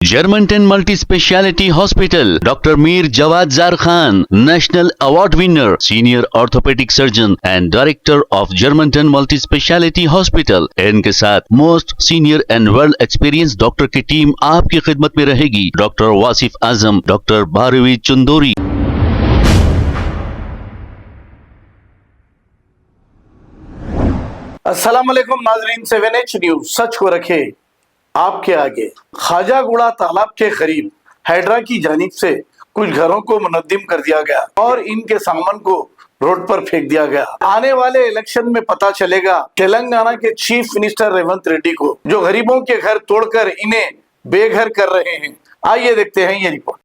Germantown Multi-Speciality Hospital, Dr. Mir Jawad Zar Khan, National Award winner, Senior Orthopedic Surgeon and Director of Germantown Multi-Speciality Hospital। इनके साथ most senior and world experience doctor की team आपकी खिदमत में रहेगी। Doctor Wasif Azam, doctor Bharvi Chandori. अस्सलाम वालेकुम नाजरीन, 7H न्यूज सच को रखे आपके आगे। खाजागुड़ा तालाब के करीब हैड्रा की जानिब से कुछ घरों को मुनद्दिम कर दिया गया और इनके सामान को रोड पर फेंक दिया गया। आने वाले इलेक्शन में पता चलेगा तेलंगाना के चीफ मिनिस्टर रेवंत रेड्डी को, जो गरीबों के घर तोड़कर इन्हें बेघर कर रहे हैं। आइए देखते हैं ये report.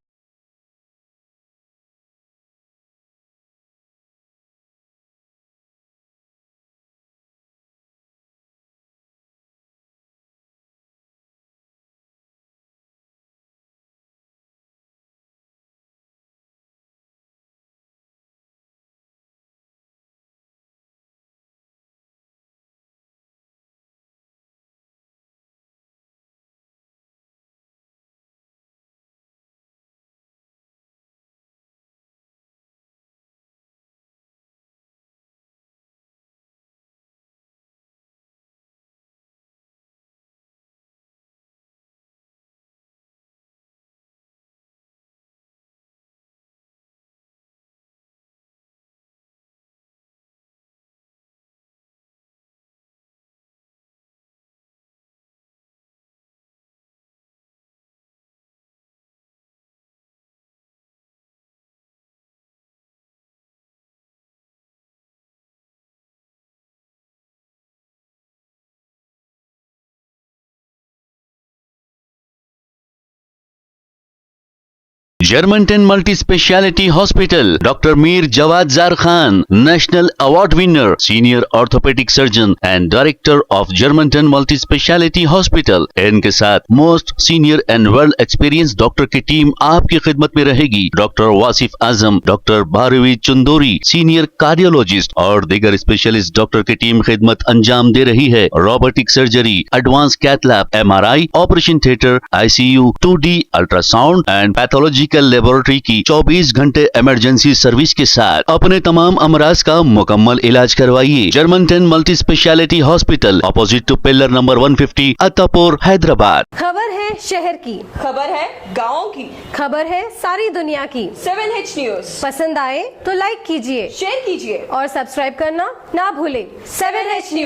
Germantown Multi-Speciality Hospital, Dr. Mir Jawad Zar Khan, National Award winner, Senior Orthopedic Surgeon and Director of Germantown Multi-Speciality Hospital। इनके साथ most senior and world experience doctor की टीम आपकी खिदमत में रहेगी। Doctor Wasif Azam, doctor Bharvi Chandori, senior cardiologist और दीगर specialist doctor की टीम खिदमत अंजाम दे रही है। Robotic surgery, advance cath lab, MRI, operation theatre, ICU, 2D ultrasound and pathological laboratory की 24 घंटे इमरजेंसी सर्विस के साथ अपने तमाम अमराज का मुकम्मल इलाज करवाइए। जर्मनटन multi speciality hospital, opposite to pillar number 150, Attapur, Hyderabad. खबर है शहर की, खबर है गाँव की, खबर है सारी दुनिया की। 7H न्यूज पसंद आए तो लाइक कीजिए, शेयर कीजिए और सब्सक्राइब करना ना भूले। 7H news.